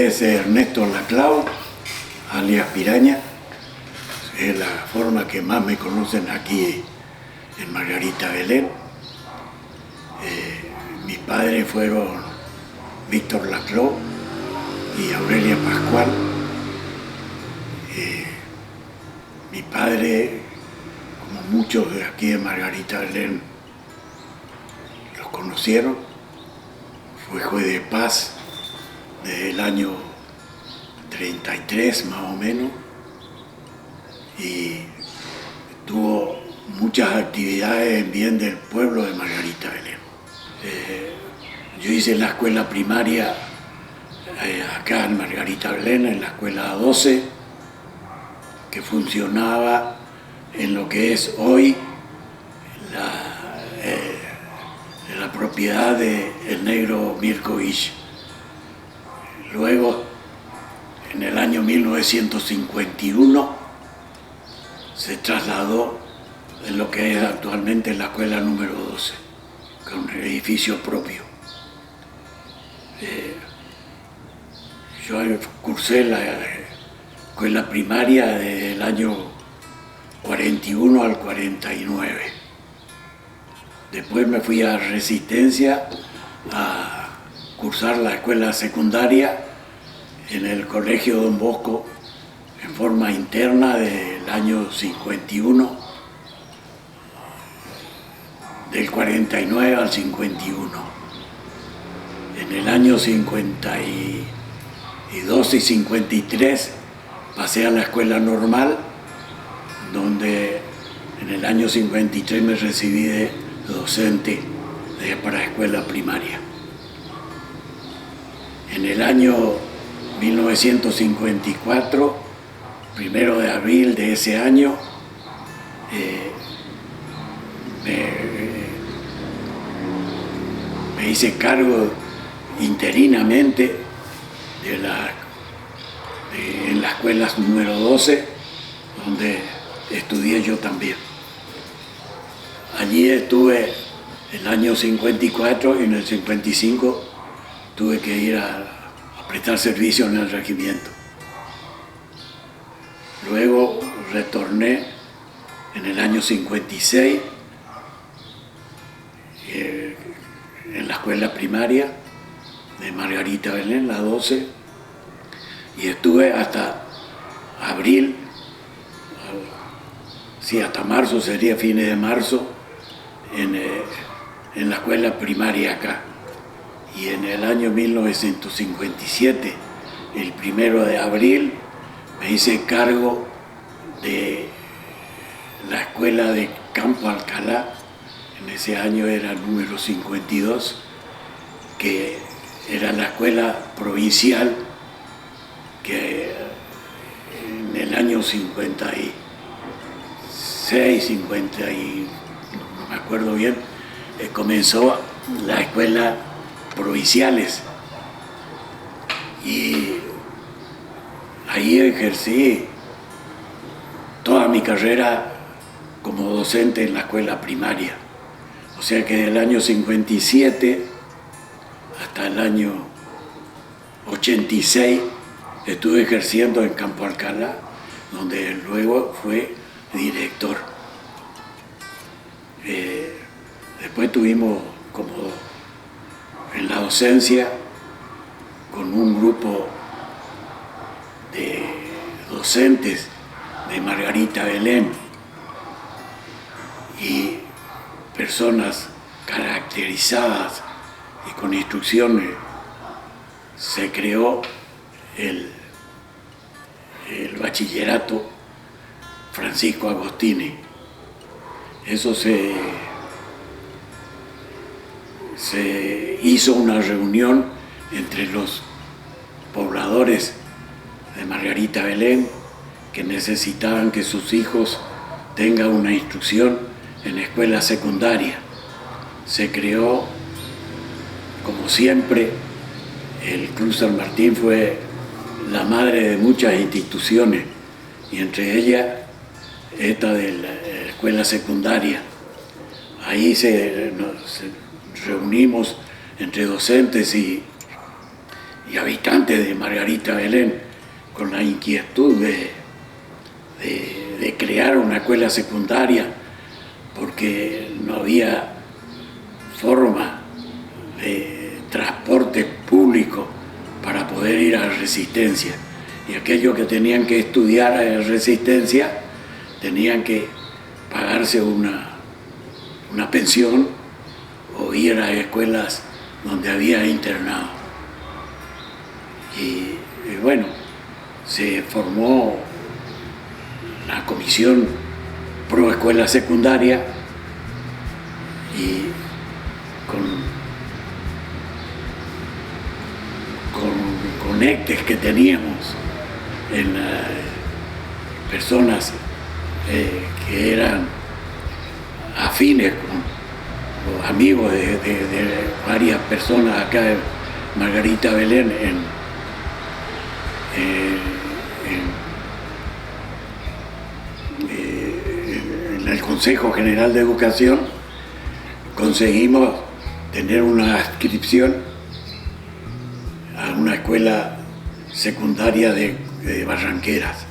es Ernesto Laclau, alias Piraña. Es la forma que más me conocen aquí en Margarita Belén. Mis padres fueron Víctor Laclau y Aurelia Pascual. Mi padre, como muchos de aquí de Margarita Belén los conocieron, fue juez de paz desde el año 33 más o menos, y tuvo muchas actividades en bien del pueblo de Margarita Belén. Yo hice la escuela primaria acá en Margarita Belén, en la escuela 12, que funcionaba en lo que es hoy la propiedad del negro Mirkovich. Luego, en el año 1951, se trasladó en lo que es actualmente la escuela número 12, con un edificio propio. Yo cursé la escuela primaria desde el año 41 al 49. Después me fui a Resistencia a cursar la escuela secundaria en el Colegio Don Bosco en forma interna del año 51, del 49 al 51. En el año 52 y 53 pasé a la escuela normal, donde en el año 53 me recibí de docente para escuela primaria. En el año 1954, 1 de abril de ese año, me hice cargo interinamente en la escuela número 12, donde estudié yo también. Allí estuve el año 54 y en el 55 tuve que ir a prestar servicio en el regimiento. Luego retorné en el año 56 en la escuela primaria de Margarita Belén, la 12, y estuve hasta abril, hasta marzo, sería fines de marzo, en la escuela primaria acá. Y en el año 1957, el 1 de abril, me hice cargo de la escuela de Campo Alcalá. En ese año era número 52, que era la escuela provincial que en el año 56, 50 y no me acuerdo bien, comenzó la escuela provinciales, y ahí ejercí toda mi carrera como docente en la escuela primaria. O sea que del año 57 hasta el año 86 estuve ejerciendo en Campo Alcalá, donde luego fue director. Después tuvimos como en la docencia, con un grupo de docentes de Margarita Belén y personas caracterizadas y con instrucciones, se creó el bachillerato Francisco Agostini. Eso se hizo una reunión entre los pobladores de Margarita Belén que necesitaban que sus hijos tengan una instrucción en escuela secundaria. Se creó, como siempre, el Club San Martín fue la madre de muchas instituciones, y entre ellas esta de la escuela secundaria. Ahí nos reunimos entre docentes y y habitantes de Margarita Belén con la inquietud de crear una escuela secundaria, porque no había forma de transporte público para poder ir a Resistencia. Y aquellos que tenían que estudiar en Resistencia tenían que pagarse una pensión o ir a escuelas donde había internado. Y bueno, se formó la comisión pro escuela secundaria y con conectes que teníamos en personas que eran afines con los amigos de varias personas acá de Margarita Belén en el Consejo General de Educación conseguimos tener una adscripción a una escuela secundaria de Barranqueras.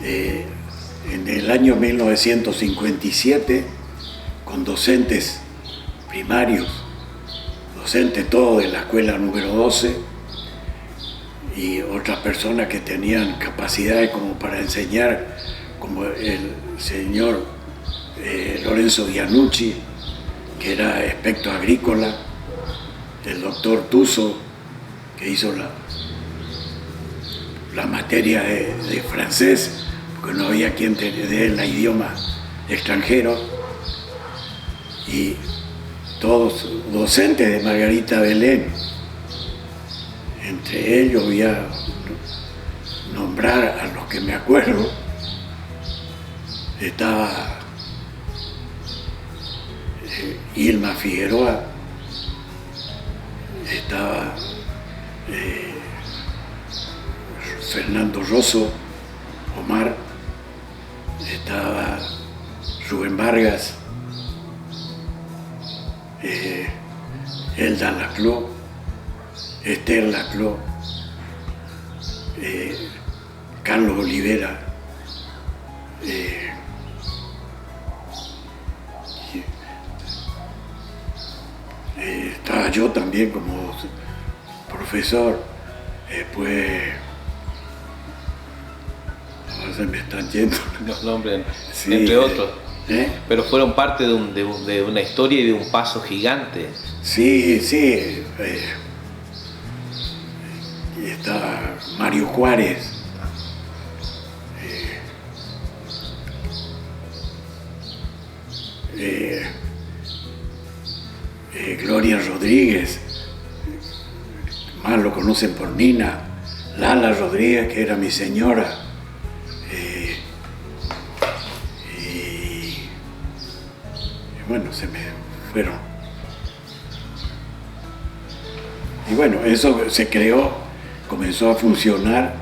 En el año 1957, con docentes primarios, docentes todos de la escuela número 12 y otras personas que tenían capacidades como para enseñar, como el señor Lorenzo Dianucci, que era experto agrícola, el doctor Tuso, que hizo la materia de francés, porque no había quien te dé el idioma extranjero, y todos docentes de Margarita Belén. Entre ellos voy a nombrar a los que me acuerdo. Estaba Irma Figueroa, estaba Fernando Rosso, Omar, estaba Rubén Vargas, Elda Laclau, Esther Laclau, Carlos Olivera, estaba yo también como profesor. Después ahora se me están yendo los nombres, sí, entre otros. Pero fueron parte de una historia y de un paso gigante. Sí, sí. Está Mario Juárez, Gloria Rodríguez, más lo conocen por Nina, Lala Rodríguez, que era mi señora, y bueno, se me fueron. Y bueno, eso se creó, comenzó a funcionar,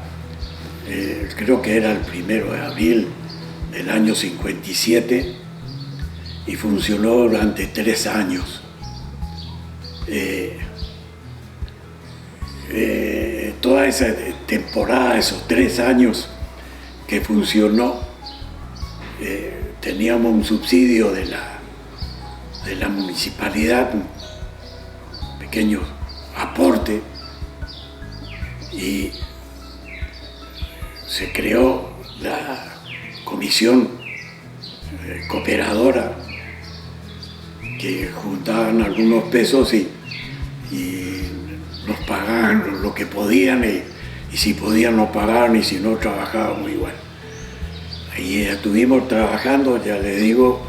creo que era el 1 de abril del año 57, y funcionó durante 3 años. Toda esa temporada, esos 3 años que funcionó, teníamos un subsidio de la municipalidad, un pequeño aporte, y se creó la comisión cooperadora, que juntaban algunos pesos y nos pagaban lo que podían, y si podían nos pagaban, y si no trabajábamos igual. Ahí estuvimos trabajando, ya les digo,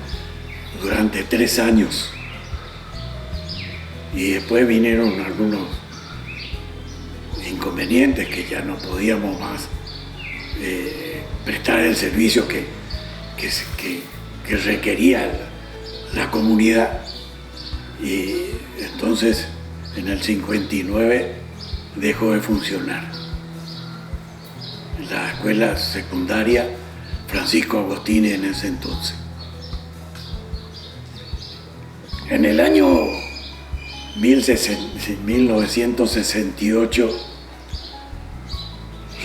durante 3 años. Y después vinieron algunos inconvenientes, que ya no podíamos más prestar el servicio que requería la comunidad. Y entonces en el 59 dejó de funcionar la escuela secundaria Francisco Agostini en ese entonces. En el año 1968,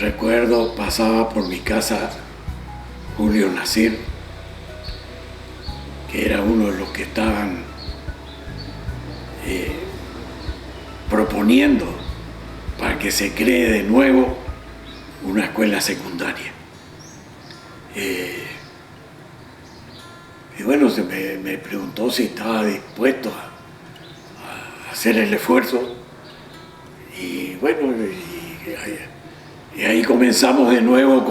recuerdo, pasaba por mi casa Julio Nasir, que era uno de los que estaban proponiendo para que se cree de nuevo una escuela secundaria. Y bueno, me preguntó si estaba dispuesto a hacer el esfuerzo. Y bueno, y ahí comenzamos de nuevo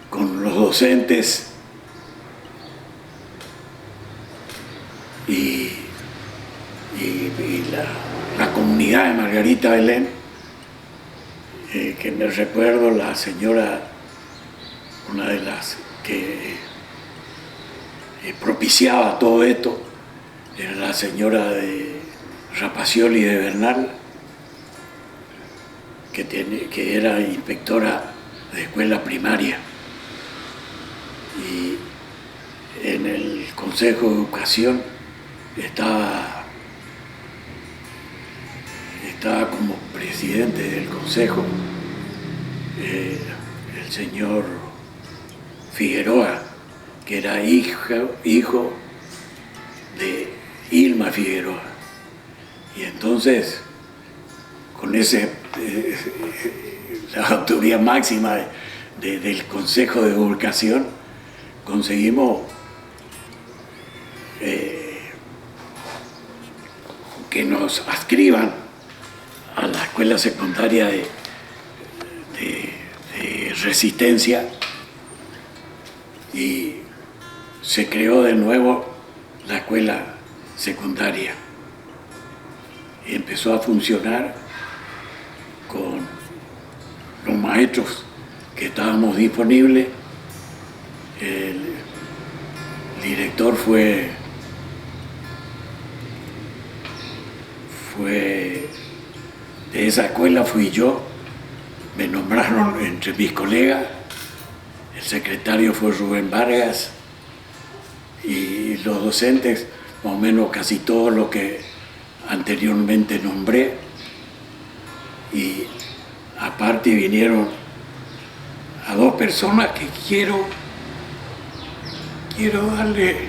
con los docentes y la comunidad de Margarita Belén, que me recuerdo la señora, una de las que propiciaba todo esto, era la señora de Rapacioli de Bernal, que era inspectora de escuela primaria. Y en el Consejo de Educación estaba como presidente del consejo el señor Figueroa, que era hijo de Irma Figueroa. Y entonces, con la autoridad máxima del Consejo de Educación, conseguimos que nos adscriban a la escuela secundaria de Resistencia, y se creó de nuevo la escuela secundaria y empezó a funcionar con los maestros que estábamos disponibles. El director fue de esa escuela, fui yo. Me nombraron entre mis colegas. El secretario fue Rubén Vargas, y los docentes, más o menos casi todos los que anteriormente nombré. Y aparte vinieron a dos personas que quiero darle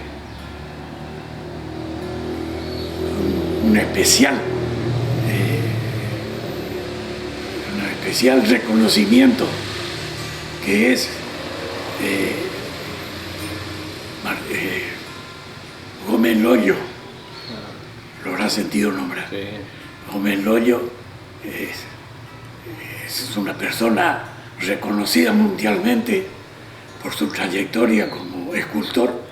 un especial reconocimiento, que es Gómez Loyo. Lo habrá sentido nombrar. Sí. Gómez Loyo es una persona reconocida mundialmente por su trayectoria como escultor,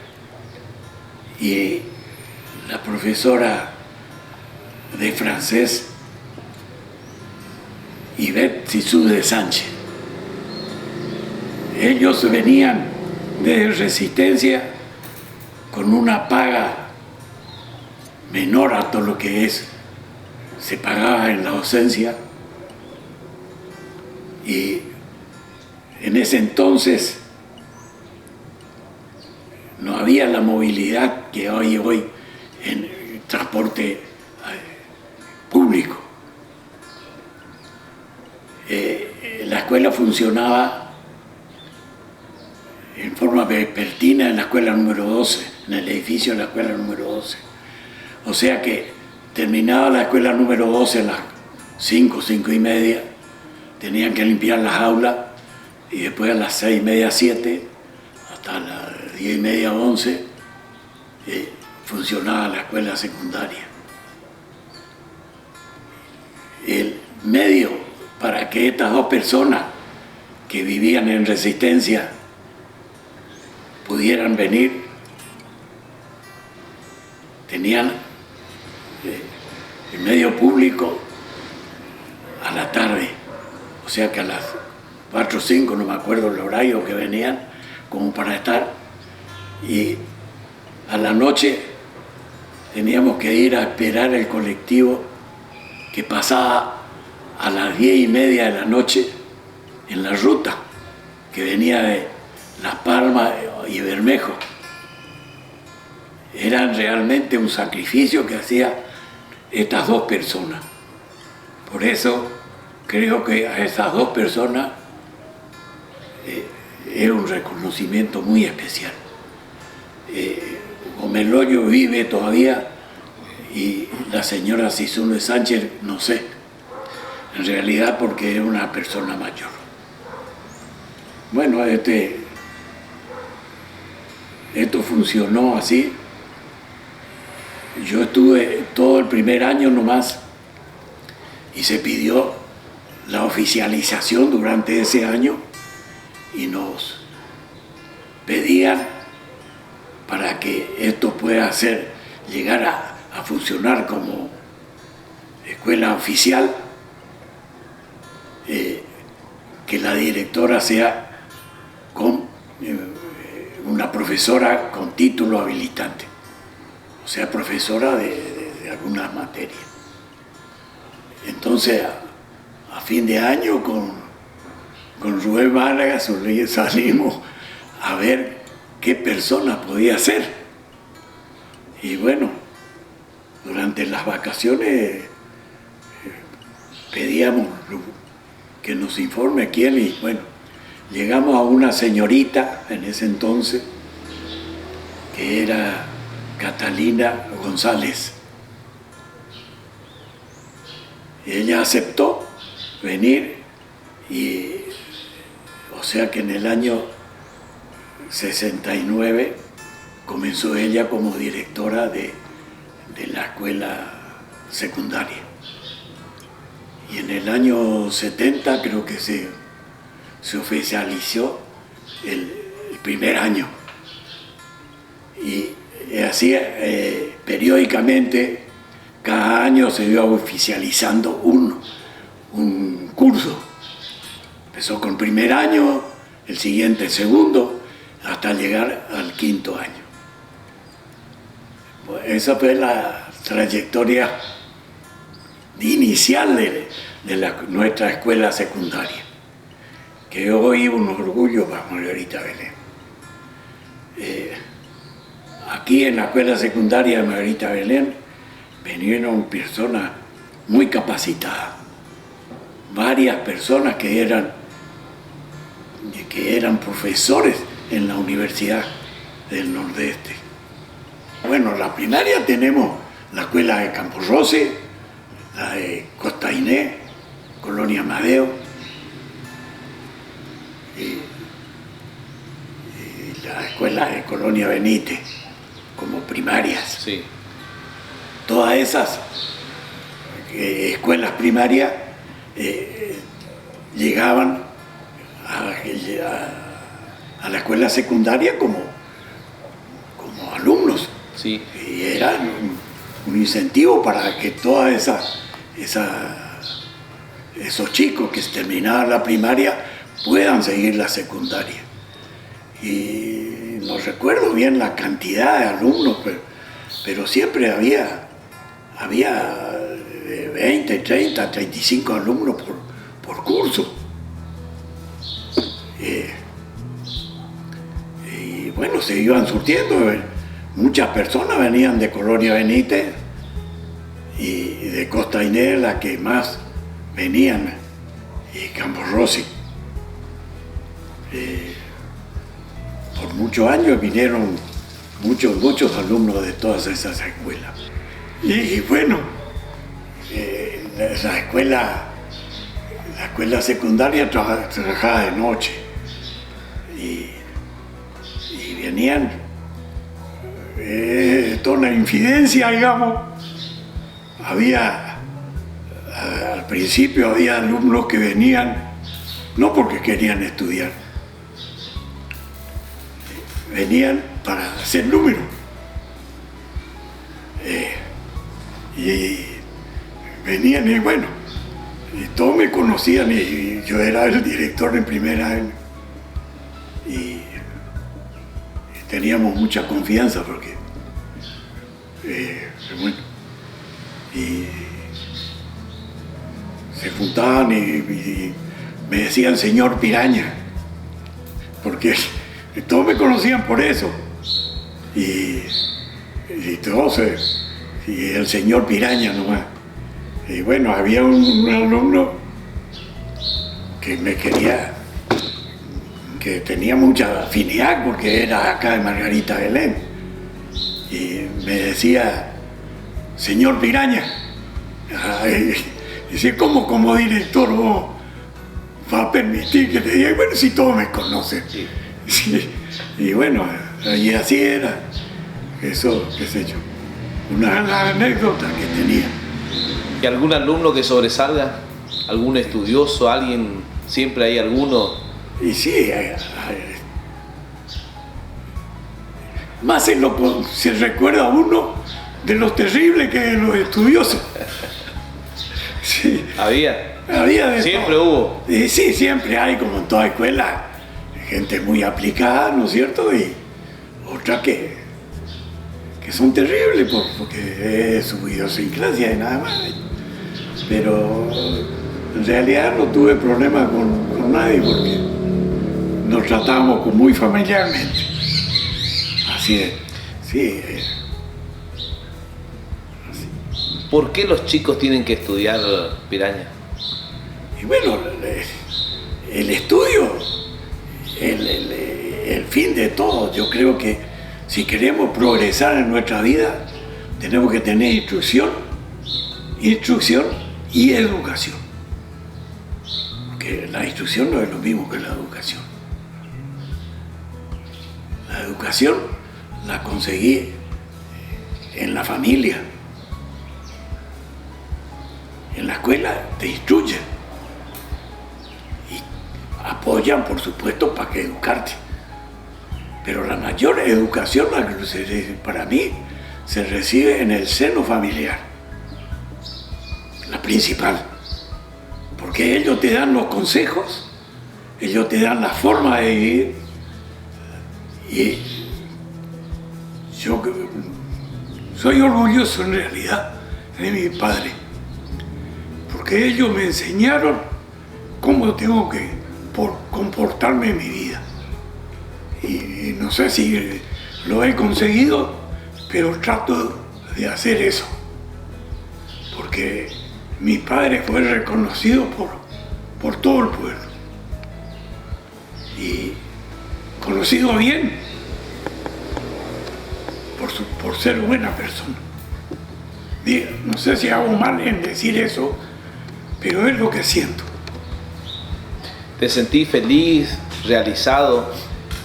y la profesora de francés Yvette Sisou de Sánchez. Ellos venían de Resistencia con una paga menor a todo lo que se pagaba en la docencia, y en ese entonces no había la movilidad que hay hoy en el transporte público. La escuela funcionaba en forma vespertina en la escuela número 12, en el edificio de la escuela número 12. O sea que terminaba la escuela número 12 a las 5:30, tenían que limpiar las aulas, y después a las 6:30, 7, hasta las 10:30, 11, funcionaba la escuela secundaria. El medio para que estas dos personas que vivían en Resistencia pudieran venir, tenían el medio público a la tarde, o sea que a las 4 o 5, no me acuerdo el horario que venían, como para estar, y a la noche teníamos que ir a esperar el colectivo que pasaba a las 10:30 de la noche en la ruta que venía de Las Palmas y Bermejo. Era realmente un sacrificio que hacía estas dos personas. Por eso creo que a esas dos personas es un reconocimiento muy especial. Omeloyo vive todavía y la señora Sisune Sánchez, no sé, en realidad porque es una persona mayor. Bueno, esto funcionó así. Yo estuve todo el primer año nomás y se pidió la oficialización durante ese año y nos pedían para que esto pueda llegar a funcionar como escuela oficial, que la directora sea una profesora con título habilitante, o sea, profesora de alguna materia. Entonces, a fin de año con Rubén Málaga salimos a ver qué persona podía ser. Y bueno, durante las vacaciones pedíamos que nos informe quién, y bueno, llegamos a una señorita en ese entonces que era Catalina González. Ella aceptó venir y, o sea que en el año 69 comenzó ella como directora de la escuela secundaria. Y en el año 70 creo que se oficializó el primer año. Y así periódicamente, cada año se iba oficializando un curso. Empezó con el primer año, el siguiente el segundo, hasta llegar al quinto año. Bueno, esa fue la trayectoria inicial de nuestra escuela secundaria, que hoy es un orgullo para Margarita Belén. Aquí en la escuela secundaria de Margarita Belén vinieron personas muy capacitadas, varias personas que eran profesores en la Universidad del Nordeste. Bueno, la primaria tenemos la escuela de Campo Roce, la de Costa Iné, Colonia Amadeo, y la escuela de Colonia Benítez, como primarias. Sí. Todas esas escuelas primarias llegaban a la escuela secundaria como alumnos. Sí. Y era un incentivo para que todas esos chicos que terminaban la primaria puedan seguir la secundaria. Y no recuerdo bien la cantidad de alumnos, pero siempre había 20, 30, 35 alumnos por curso. Y bueno, se iban surtiendo. Muchas personas venían de Colonia Benítez y de Costa Iné, la que más venían, y Campo Rossi. Por muchos años vinieron muchos alumnos de todas esas escuelas. Y bueno, la escuela secundaria trabajaba de noche y venían toda una infidencia, digamos. Al principio había alumnos que venían no porque querían estudiar, venían para hacer números. Y venían y bueno, y todos me conocían y yo era el director en primer año. Y teníamos mucha confianza porque, bueno, y se juntaban y me decían señor Piraña, porque todos me conocían por eso. Y todos y el señor Piraña nomás. Y bueno, había un alumno que me quería, que tenía mucha afinidad porque era acá de Margarita Belén. Y me decía, señor Piraña, dice, ¿cómo como director vos va a permitir que te diga? Bueno, si todos me conocen. Sí. Sí. Y bueno, y así era. Eso, qué sé yo, una anécdota que tenía. ¿Y algún alumno que sobresalga? ¿Algún estudioso? ¿Alguien? ¿Siempre hay alguno? Y sí, más se recuerda uno de lo terrible que es los estudiosos. Sí, ¿Había? había de Siempre todo. hubo. Y sí, siempre hay, como en toda escuela, gente muy aplicada, ¿no es cierto? Y otra que son terribles porque es su idiosincrasia y nada más. Pero en realidad no tuve problema con nadie porque nos tratábamos muy familiarmente. Así es, sí. ¿Por qué los chicos tienen que estudiar, Piraña? Y bueno, el estudio, el fin de todo. Yo creo que si queremos progresar en nuestra vida, tenemos que tener instrucción y educación. Porque la instrucción no es lo mismo que la educación. La educación la conseguí en la familia. En la escuela te instruyen y apoyan, por supuesto, para que educarte. Pero la mayor educación, para mí, se recibe en el seno familiar. La principal. Porque ellos te dan los consejos, ellos te dan la forma de vivir. Y yo soy orgulloso en realidad de mi padre. Porque ellos me enseñaron cómo tengo que comportarme en mi vida. Y no sé si lo he conseguido, pero trato de hacer eso. Porque mi padre fue reconocido por todo el pueblo. Y conocido bien por ser buena persona. No sé si hago mal en decir eso, pero es lo que siento. ¿Te sentís feliz, realizado,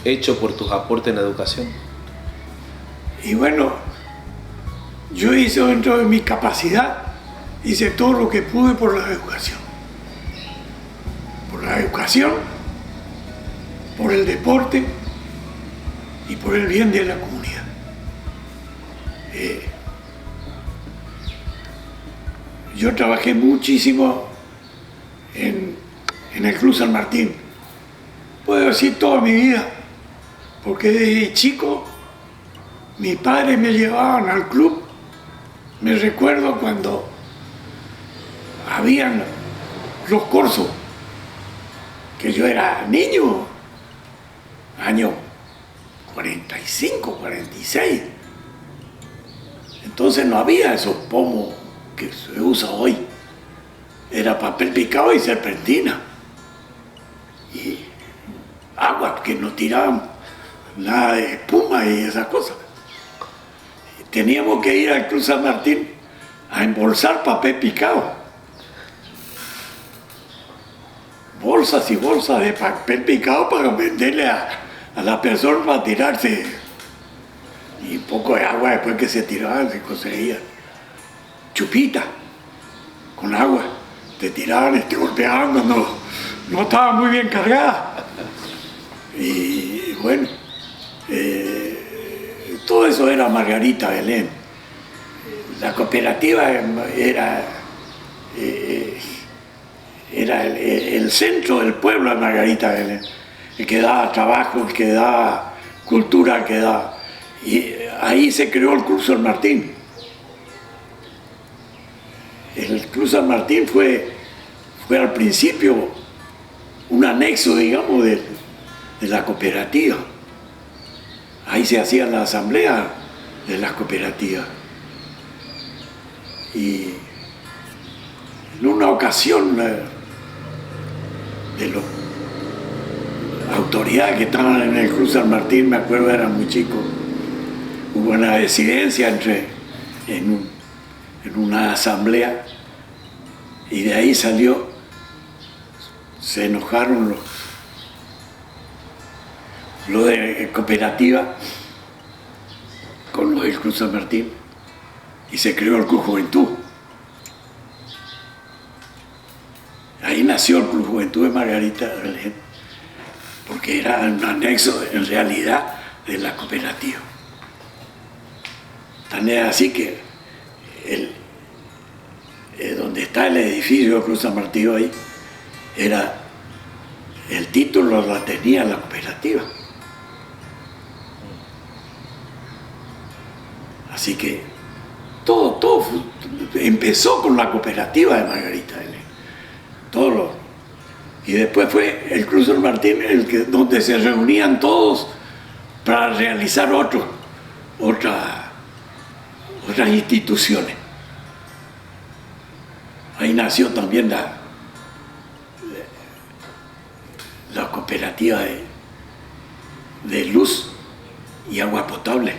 hecho por tus aportes en la educación? Y bueno, yo hice dentro de mi capacidad, hice todo lo que pude por la educación. Por la educación, por el deporte y por el bien de la comunidad. Yo trabajé muchísimo en el Club San Martín. Puedo decir toda mi vida, porque desde chico mis padres me llevaban al club. Me recuerdo cuando habían los corsos, que yo era niño, año 45, 46. Entonces no había esos pomos que se usa hoy. Era papel picado y serpentina. Y agua, que no tiraban nada de espuma y esas cosas. Y teníamos que ir al Club San Martín a embolsar papel picado. Bolsas y bolsas de papel picado para venderle a la persona para tirarse. Y un poco de agua después que se tiraban, se conseguía. Chupita, con agua. Te tiraban y te golpeaban cuando no estaba muy bien cargada. Y bueno, todo eso era Margarita Belén. La cooperativa era el centro del pueblo de Margarita Belén. El que daba trabajo, el que daba cultura, el que daba. Y ahí se creó el Club San Martín. El Club San Martín fue al principio un anexo, digamos, de la cooperativa. Ahí se hacía la asamblea de las cooperativas. Y en una ocasión, de las autoridades que estaban en el Cruz San Martín, me acuerdo, era muy chico, hubo una disidencia en una asamblea, y de ahí se enojaron los de cooperativa con los del Cruz San Martín, y se creó el Club Juventud. Ahí nació el Club Juventud de Margarita, porque era un anexo en realidad de la cooperativa. Tan es así que donde está el edificio de Cruz San Martín ahí, el título lo tenía la cooperativa. Así que todo empezó con la cooperativa de Margarita. Y después fue el Cruz San Martín donde se reunían todos para realizar otras instituciones. Ahí nació también la cooperativa de luz y agua potable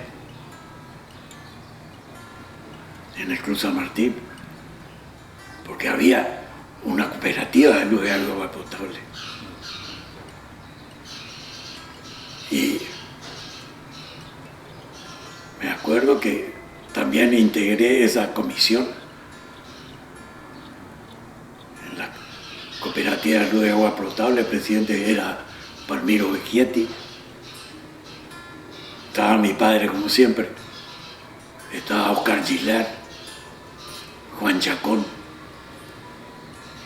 en el Cruz San Martín, porque había una cooperativa de luz y agua potable. Y me acuerdo que también integré esa comisión en la cooperativa de luz y agua potable. El presidente era Palmiro Vecchietti. Estaba mi padre, como siempre. Estaba Oscar Gilar, Juan Chacón,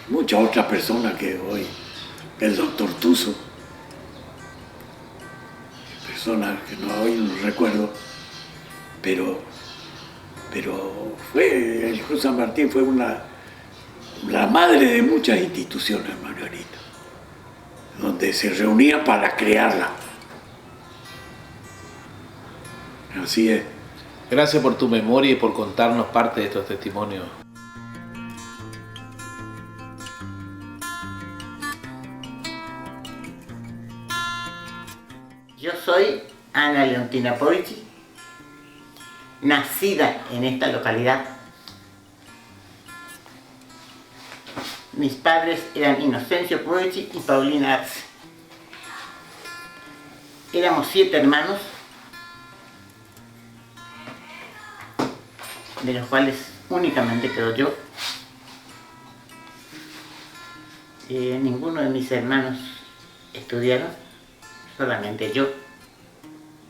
muchas otras personas que hoy, el doctor Tuso, personas que hoy no recuerdo, pero el Cruz San Martín fue la madre de muchas instituciones, Margarita, donde se reunían para crearla. Así es. Gracias por tu memoria y por contarnos parte de estos testimonios. Yo soy Ana Leontina Poichi, nacida en esta localidad. Mis padres eran Inocencio Poichi y Paulina Arce. Éramos 7 hermanos, de los cuales únicamente quedo yo. Ninguno de mis hermanos estudiaron, solamente yo,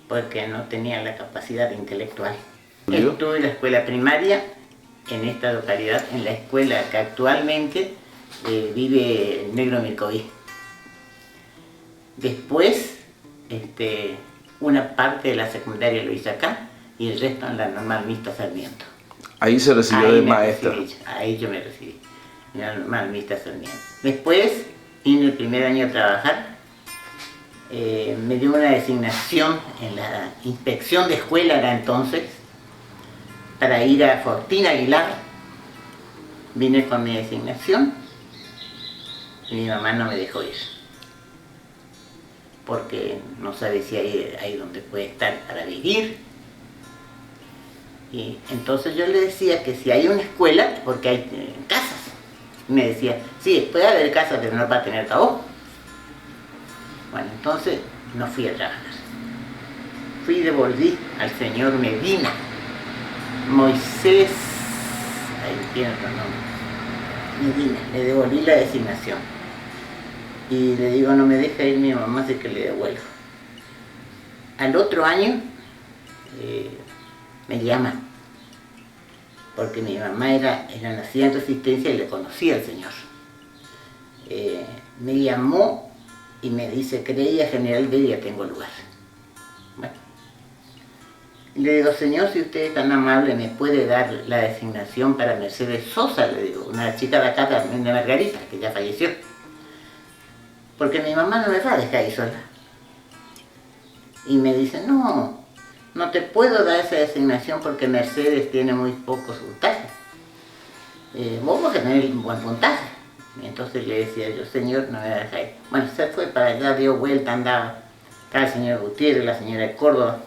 porque no tenía la capacidad intelectual. Estuve en la escuela primaria en esta localidad, en la escuela que actualmente vive Negro Mircoví. Después, una parte de la secundaria lo hice acá y el resto en la normal mixta Sarmiento. Ahí se recibió de maestra. Ahí yo me recibí, en la normal mixta Sarmiento. Después vine el primer año a trabajar. Me dio una designación en la inspección de escuela, era entonces, para ir a Fortín Aguilar. Vine con mi designación y mi mamá no me dejó ir, porque no sabe si hay donde puede estar para vivir. Y entonces yo le decía que si hay una escuela, porque hay casas. Y me decía, sí, puede haber casas, pero no va a tener trabajo. Bueno, entonces no fui a trabajar. Fui y devolví al señor Medina, Moisés, ahí tiene otro nombre, Medina, le devolví la designación. Y le digo, no me deja ir mi mamá, así que le devuelvo. Al otro año me llaman, porque mi mamá era nacida en Resistencia y le conocía al señor. Me llamó y me dice, creía General Bedia, tengo lugar. Bueno, le digo, señor, si usted es tan amable, ¿me puede dar la designación para Mercedes Sosa? Le digo, una chica de acá también de Margarita, que ya falleció. Porque mi mamá no me va a dejar ahí sola. Y me dice, no te puedo dar esa designación porque Mercedes tiene muy pocos puntajes. vos vas a tener un buen puntaje. Y entonces le decía yo, señor, no me va a dejar ir. Bueno, se fue para allá, dio vuelta, andaba. Estaba el señor Gutiérrez, la señora de Córdoba.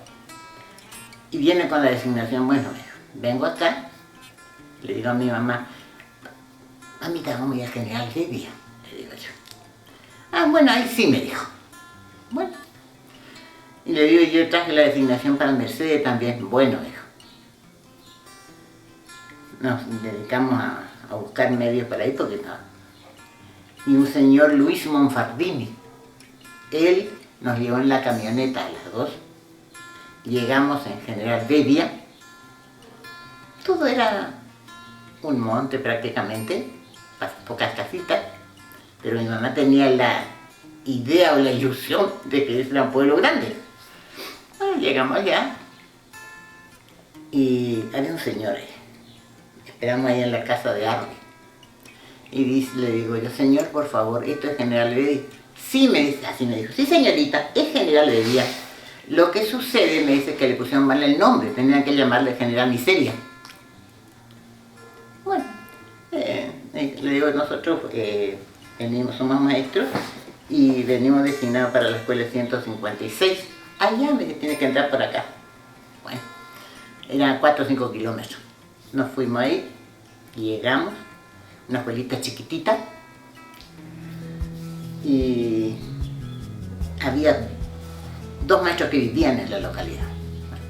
Y viene con la designación, bueno, vengo acá, le digo a mi mamá, mamita, vamos a ir al General Bedia, le digo yo. Ah, bueno, ahí sí me dijo. Bueno. Y le digo, yo traje la designación para Mercedes también. Bueno, dijo. Nos dedicamos a buscar medios para ir porque no. Y un señor Luis Monfardini, él nos llevó en la camioneta a las 2. Llegamos en General Bedia. Todo era un monte prácticamente, pocas casitas, pero mi mamá tenía la idea o la ilusión de que era un pueblo grande. Bueno, llegamos allá y había un señor ahí. Esperamos ahí en la casa de Arby. Y le digo yo, señor, por favor, esto es General Bedia. Sí, me dice, así me dijo, sí señorita, es General Bedia. Lo que sucede, me dice, que le pusieron mal el nombre, tenían que llamarle General Miseria. Bueno, le digo, nosotros somos maestros y venimos destinados para la escuela 156. Allá me tiene que entrar por acá. Bueno, eran 4 o 5 kilómetros. Nos fuimos ahí, llegamos, una escuelita chiquitita, y había 2 maestros que vivían en la localidad,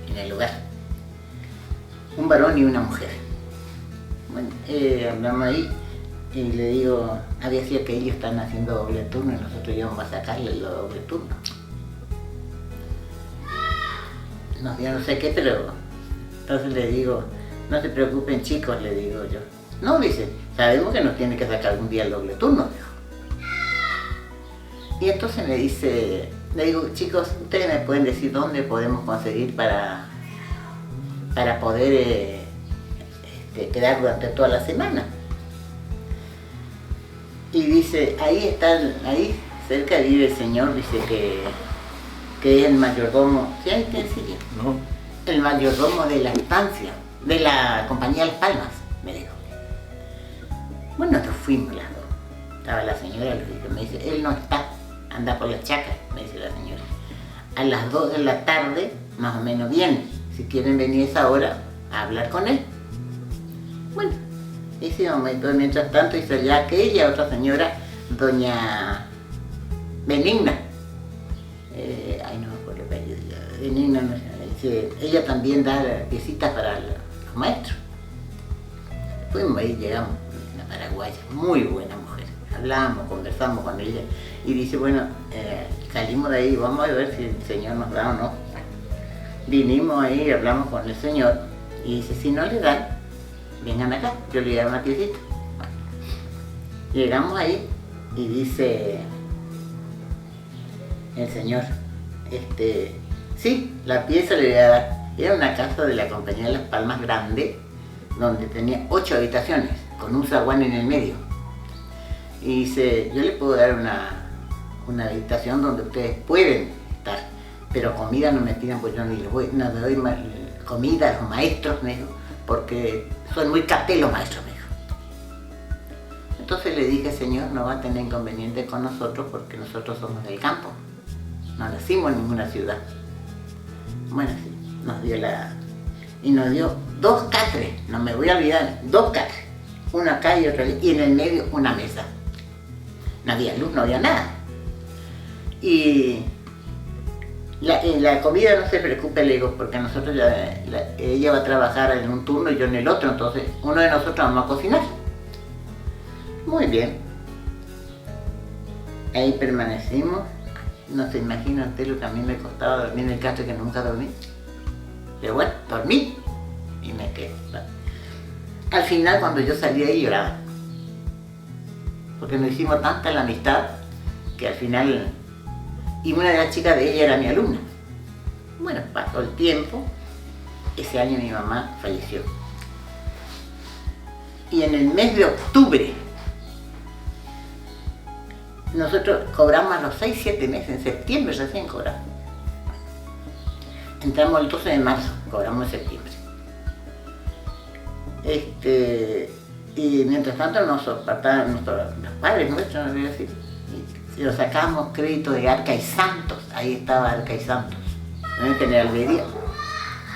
en el lugar, un varón y una mujer. Bueno, hablamos ahí y le digo, había sido que ellos están haciendo doble turno y nosotros íbamos a sacarle el doble turno. Nos dio no sé qué, pero entonces le digo, no se preocupen chicos, le digo yo. No, dice, sabemos que nos tiene que sacar algún día el doble turno, dijo. Y entonces me dice, le digo, chicos, ustedes me pueden decir dónde podemos conseguir para poder quedar durante toda la semana. Y dice, ahí cerca vive el señor, dice que es el mayordomo, ¿sí hay que decirle? No. El mayordomo de la estancia, de la compañía Las Palmas, me dijo. Bueno, nosotros fuimos las 2. Estaba la señora, me dice, él no está, anda por las chacras, me dice la señora. A las 2 de la tarde, más o menos viene. Si quieren venir a esa hora a hablar con él. Bueno, hicimos, mientras tanto hizo ya aquella otra señora, doña Benigna. No me acuerdo el apellido, Benigna, no sé, ella también da visitas para los maestros. Fuimos ahí, llegamos, una paraguaya, muy buena mujer. Hablamos, conversamos con ella y dice, bueno, salimos de ahí, vamos a ver si el señor nos da o no. Vinimos ahí, hablamos con el señor y dice, si no le dan, vengan acá, yo le voy a dar una piecita. Bueno, llegamos ahí y dice el señor, sí, la pieza le voy a dar. Era una casa de la compañía de Las Palmas grande, donde tenía 8 habitaciones, con un zaguán en el medio. Y dice, yo le puedo dar una habitación donde ustedes pueden estar, pero comida no me pidan, pues yo no le doy comida a los maestros, me dijo, porque son muy capés los maestros, me dijo. Entonces le dije, señor, no va a tener inconveniente con nosotros porque nosotros somos del campo, no nacimos en ninguna ciudad. Bueno, sí, nos dio 2 catres, no me voy a olvidar, 2 catres, una acá y otra allá, y en el medio una mesa. No había luz, no había nada. Y la comida no se preocupe, le digo, porque nosotros ella va a trabajar en un turno y yo en el otro, entonces uno de nosotros vamos a cocinar. Muy bien. Ahí permanecimos. No se imagina usted lo que a mí me costaba dormir en el catre, que nunca dormí. Pero bueno, dormí y me quedé. Al final, cuando yo salí ahí, lloraba. Porque nos hicimos tanta la amistad que al final... Y una de las chicas de ella era mi alumna. Bueno, pasó el tiempo. Ese año mi mamá falleció. Y en el mes de octubre, nosotros cobramos a los 6-7 meses, en septiembre recién cobramos. Entramos el 12 de marzo, cobramos en septiembre. Y mientras tanto los padres nuestros, no voy a decir, y lo sacamos crédito de Arca y Santos, ahí estaba Arca y Santos, en General Albería.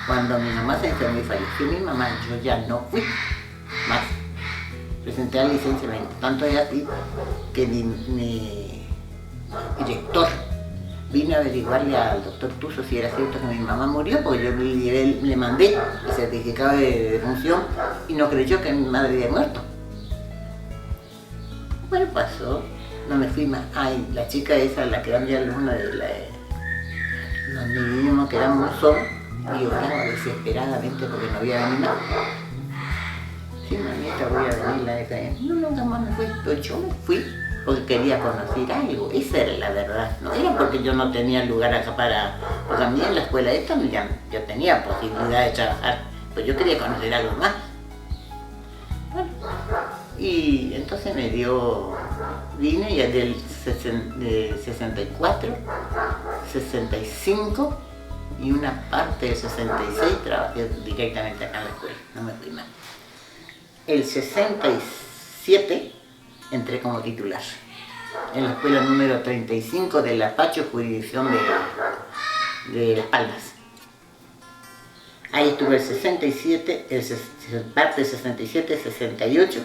Cuando mi mamá se enfermó y falleció mi mamá, yo ya no fui más. Presenté la licencia, tanto es así que mi director vino a averiguarle al doctor Tuso si era cierto que mi mamá murió, porque yo le mandé el certificado de defunción y no creyó que mi madre había muerto. Bueno, pasó, no me fui más. Ay, la chica esa, la que era mi alumna de donde vivimos, que éramos solos, y oraba desesperadamente porque no había venido. Sí, mamita, voy a venir la de no, nunca más me fui, pero yo me fui porque quería conocer algo, esa era la verdad, no era porque yo no tenía lugar acá porque a mí en la escuela esta yo tenía posibilidad de trabajar, pues yo quería conocer algo más. Bueno, y entonces vine y del 64, 65 y una parte del 66 trabajé directamente acá en la escuela, no me fui más. El 67 entré como titular en la escuela número 35 de la Pacho, jurisdicción de Las Palmas. Ahí estuve el 67, parte del 67, 68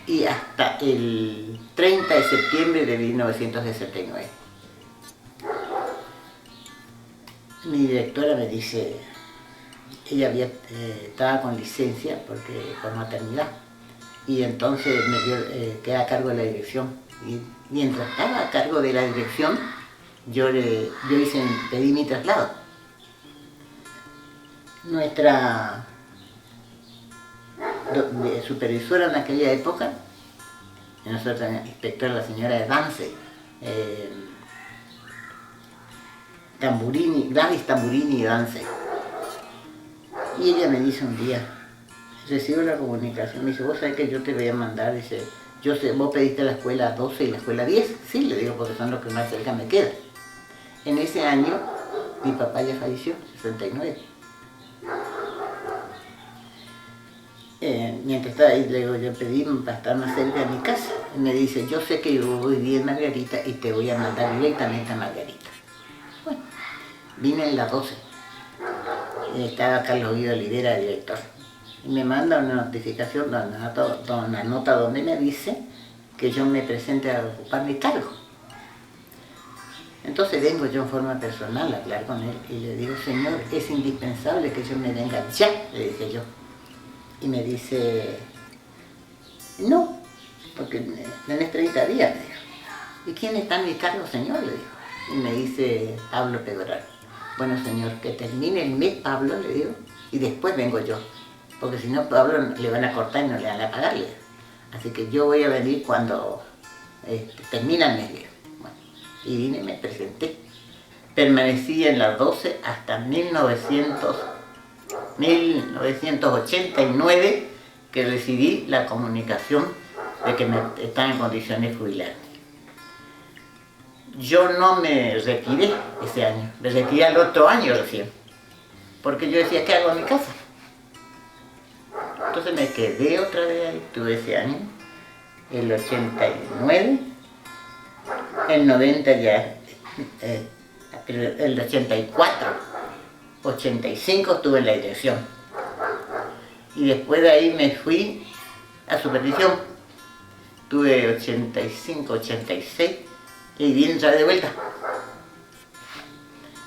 y hasta el 30 de septiembre de 1969. Mi directora me dice, ella estaba con licencia por maternidad y entonces me quedé a cargo de la dirección. Y mientras estaba a cargo de la dirección, yo pedí mi traslado. Nuestra supervisora en aquella época, nosotros inspectora, la señora Dance, Gladys Tamburini y Dance. Y ella me dice un día, recibo la comunicación, me dice, vos sabés que yo te voy a mandar, dice, yo sé, vos pediste la escuela 12 y la escuela 10, sí, le digo, porque son los que más cerca me quedan. En ese año, mi papá ya falleció, 69. Mientras estaba ahí, le digo, yo pedí para estar más cerca de mi casa. Y me dice, yo sé que yo viví en Margarita y te voy a mandar directamente a Margarita. Bueno, vine en la 12. Estaba Carlos Guido Olivera, director. Y me manda una notificación, una nota donde me dice que yo me presente a ocupar mi cargo. Entonces vengo yo en forma personal a hablar con él y le digo, señor, es indispensable que yo me venga ya, le dije yo. Y me dice, no, porque tenés 30 días, me dijo. ¿Y quién está en mi cargo, señor? Le digo. Y me dice Pablo Pedoral. Bueno, señor, que termine el mes, Pablo, le digo, y después vengo yo. Porque si no, Pablo le van a cortar y no le van a pagarle. Así que yo voy a venir cuando termina el mes. Bueno, y vine y me presenté. Permanecí en la 12 hasta 1989, que recibí la comunicación de que me estaba en condiciones de jubilarme. Yo no me retiré ese año, me retiré al otro año recién, porque yo decía, ¿qué hago en mi casa? Entonces me quedé otra vez ahí, tuve ese año, el 89, el 90 ya, el 84, 85 estuve en la dirección. Y después de ahí me fui a supervisión. Tuve 85, 86 y vine otra vez de vuelta.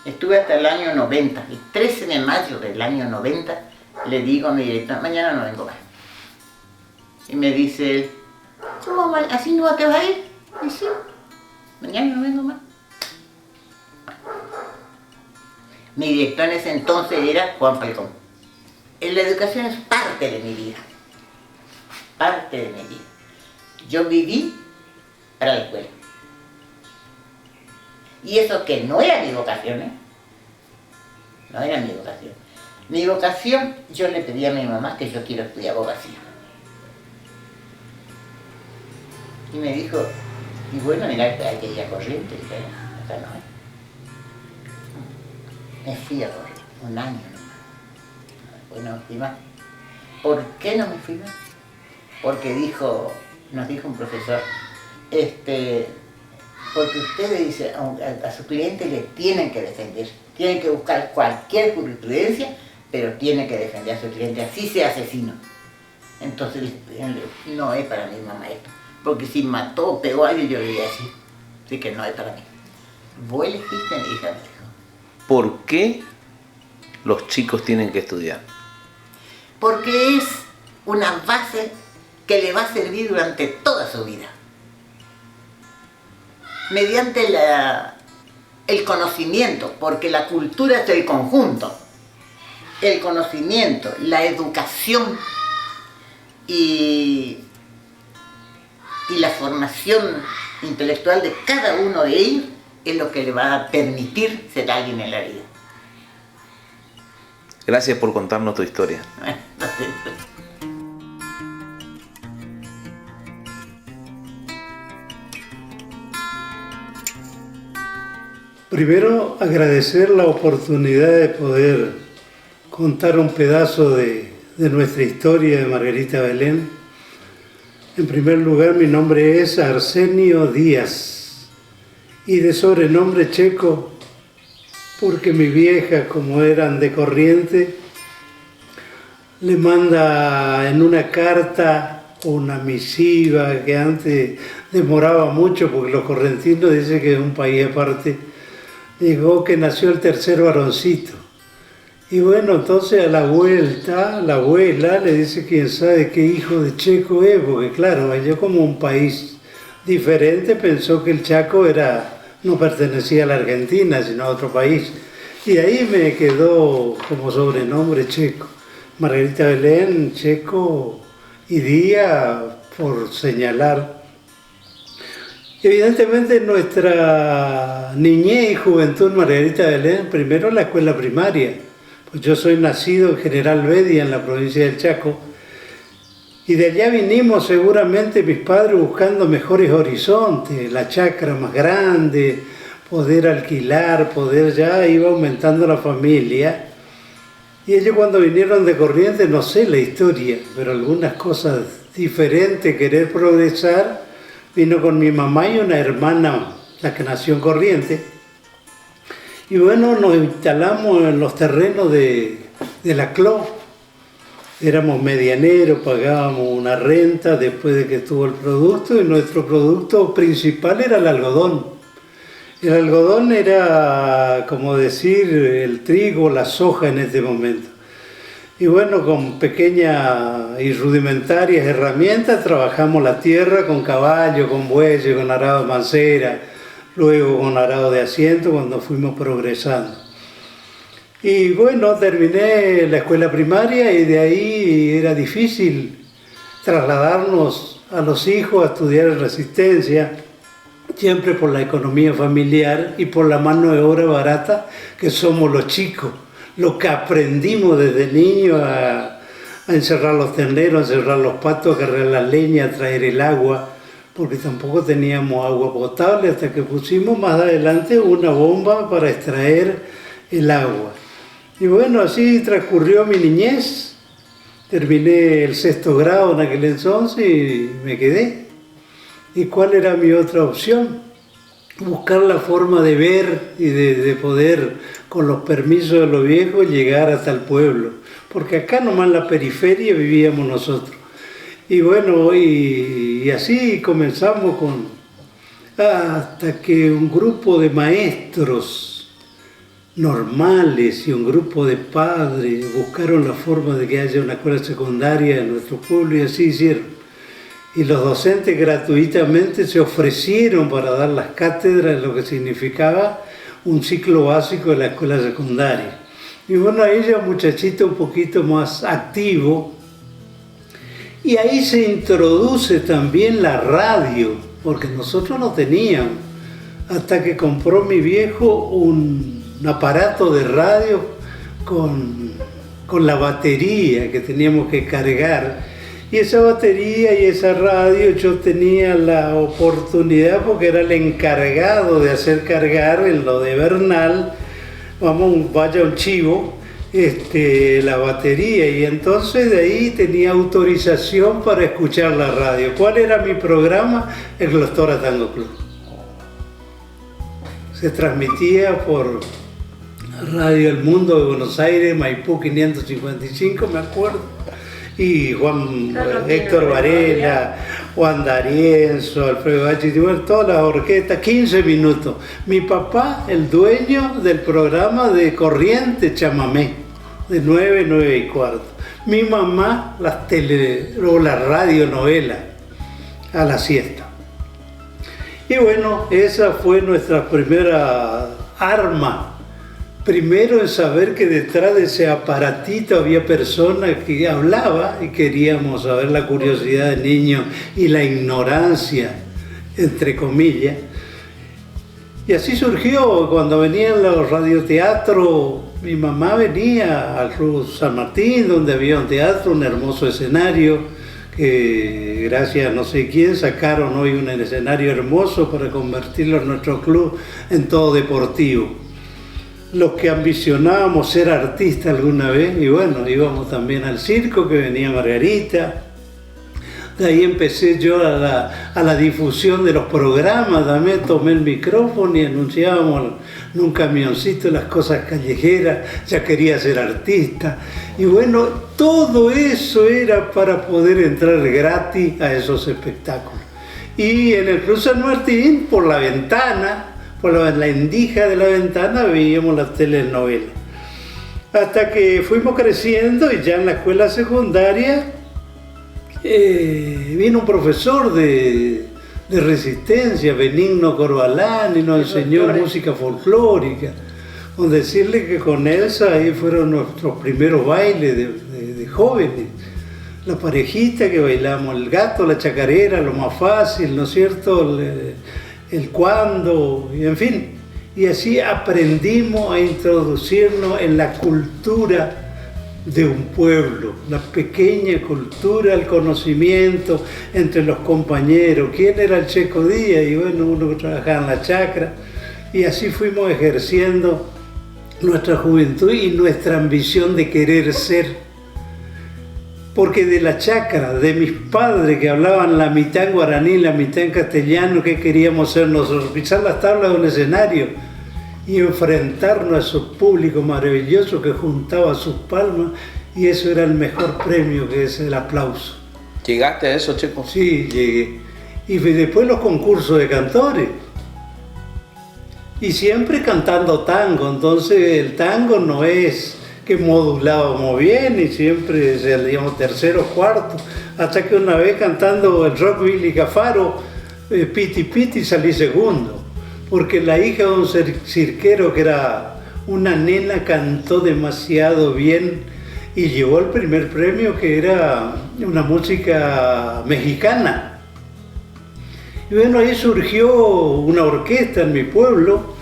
Estuve hasta el año 90. El 13 de mayo del año 90 le digo a mi director, mañana no vengo más. Y me dice él, ¿cómo va? ¿Así no te vas a ir? Y sí, mañana no vengo más. Mi director en ese entonces era Juan Falcón. La educación es parte de mi vida. Parte de mi vida. Yo viví para la escuela. Y eso que no era mi vocación, ¿eh? No era mi vocación. Mi vocación, yo le pedí a mi mamá que yo quiero estudiar abogacía. Y me dijo, y bueno, mira, hay que ir a Corrientes. Acá no hay. Me fui a Corrientes, un año nomás. Bueno, no fui más. ¿Por qué no me fui más? porque nos dijo un profesor, porque ustedes, dice, a su cliente le tienen que defender, tienen que buscar cualquier jurisprudencia, pero tienen que defender a su cliente, así sea asesino. Entonces, no es para mi mamá esto, porque si mató o pegó a alguien, yo le diría así, así que no es para mí. Vos elegiste, mi hija, me dijo. ¿Por qué los chicos tienen que estudiar? Porque es una base que le va a servir durante toda su vida. Mediante el conocimiento, porque la cultura es el conjunto. El conocimiento, la educación y la formación intelectual de cada uno de ellos es lo que le va a permitir ser alguien en la vida. Gracias por contarnos tu historia. Primero, agradecer la oportunidad de poder contar un pedazo de nuestra historia de Margarita Belén. En primer lugar, mi nombre es Arsenio Díaz y de sobrenombre Checo, porque mi vieja, como eran de Corriente, le manda en una carta una misiva que antes demoraba mucho porque los correntinos dicen que es un país aparte. Llegó que nació el tercer varoncito. Y bueno, entonces a la vuelta, la abuela le dice quién sabe qué hijo de Checo es, porque claro, ella como un país diferente pensó que el Chaco no pertenecía a la Argentina, sino a otro país. Y ahí me quedó como sobrenombre Checo. Margarita Belén, Checo y Díaz, por señalar. Evidentemente nuestra niñez y juventud, Margarita Belén, primero la escuela primaria. Pues yo soy nacido en General Bedia, en la provincia del Chaco, y de allá vinimos seguramente mis padres buscando mejores horizontes, la chacra más grande, poder alquilar, ya iba aumentando la familia. Y ellos cuando vinieron de Corrientes, no sé la historia, pero algunas cosas diferentes, querer progresar. Vino con mi mamá y una hermana, la que nació en Corrientes. Y bueno, nos instalamos en los terrenos de la CLO. Éramos medianeros, pagábamos una renta después de que estuvo el producto, y nuestro producto principal era el algodón. El algodón era, como decir, el trigo, la soja en este momento. Y bueno, con pequeñas y rudimentarias herramientas trabajamos la tierra con caballo, con bueyes, con arado de mancera, luego con arado de asiento cuando fuimos progresando. Y bueno, terminé la escuela primaria y de ahí era difícil trasladarnos a los hijos a estudiar en Resistencia, siempre por la economía familiar y por la mano de obra barata que somos los chicos. Lo que aprendimos desde niños a encerrar los terneros, a encerrar los patos, a cargar la leña, a traer el agua, porque tampoco teníamos agua potable hasta que pusimos más adelante una bomba para extraer el agua. Y bueno, así transcurrió mi niñez. Terminé el 6º grado en aquel entonces y me quedé. ¿Y cuál era mi otra opción? Buscar la forma de ver y de poder, con los permisos de los viejos, llegar hasta el pueblo. Porque acá nomás en la periferia vivíamos nosotros. Y bueno, y así comenzamos hasta que un grupo de maestros normales y un grupo de padres buscaron la forma de que haya una escuela secundaria en nuestro pueblo y así hicieron. Y los docentes gratuitamente se ofrecieron para dar las cátedras de lo que significaba un ciclo básico de la escuela secundaria. Y bueno, ahí ya un muchachito un poquito más activo. Y ahí se introduce también la radio, porque nosotros no teníamos. Hasta que compró mi viejo un aparato de radio con la batería que teníamos que cargar. Y esa batería y esa radio yo tenía la oportunidad, porque era el encargado de hacer cargar en lo de Bernal, vaya un chivo, la batería, y entonces de ahí tenía autorización para escuchar la radio. ¿Cuál era mi programa? El Glostora Tango Club. Se transmitía por Radio El Mundo de Buenos Aires, Maipú 555, me acuerdo, y Héctor Varela, Juan D'Arienzo, Alfredo Bachi, todas las orquestas, 15 minutos. Mi papá, el dueño del programa de Corriente Chamamé, de 9 y cuarto. Mi mamá, la radionovela a la siesta. Y bueno, esa fue nuestra primera arma. Primero en saber que detrás de ese aparatito había personas que hablaban y queríamos saber, la curiosidad del niño y la ignorancia, entre comillas. Y así surgió cuando venían los radioteatros. Mi mamá venía al Club San Martín, donde había un teatro, un hermoso escenario, que gracias a no sé quién sacaron hoy un escenario hermoso para convertirlo en nuestro club en todo deportivo. Los que ambicionábamos ser artistas alguna vez, y bueno, íbamos también al circo, que venía Margarita. De ahí empecé yo a la difusión de los programas, también tomé el micrófono y anunciábamos en un camioncito las cosas callejeras, ya quería ser artista. Y bueno, todo eso era para poder entrar gratis a esos espectáculos. Y en el Club San Martín, por la ventana, por la endija de la ventana, veíamos las telenovelas. Hasta que fuimos creciendo y ya en la escuela secundaria vino un profesor de resistencia, Benigno Corbalán, y nos enseñó música folclórica. Con decirle que con Elsa ahí fueron nuestros primeros bailes de jóvenes. La parejita que bailamos, el gato, la chacarera, lo más fácil, ¿no es cierto? El cuando, y en fin. Y así aprendimos a introducirnos en la cultura de un pueblo, la pequeña cultura, el conocimiento entre los compañeros. ¿Quién era el Checo Díaz? Y bueno, uno que trabajaba en la chacra. Y así fuimos ejerciendo nuestra juventud y nuestra ambición de querer ser. Porque de la chacra, de mis padres que hablaban la mitad en guaraní, la mitad en castellano, ¿qué queríamos ser nosotros? Pisar las tablas de un escenario y enfrentarnos a esos públicos maravillosos que juntaba sus palmas, y eso era el mejor premio, que es el aplauso. ¿Llegaste a eso, Checo? Sí, llegué. Y después los concursos de cantores. Y siempre cantando tango, entonces el tango no es que modulábamos bien y siempre salíamos tercero, cuarto, hasta que una vez cantando el rock Billy Cafaro, Piti Piti, salí segundo, porque la hija de un cirquero que era una nena cantó demasiado bien y llevó el primer premio, que era una música mexicana. Y bueno, ahí surgió una orquesta en mi pueblo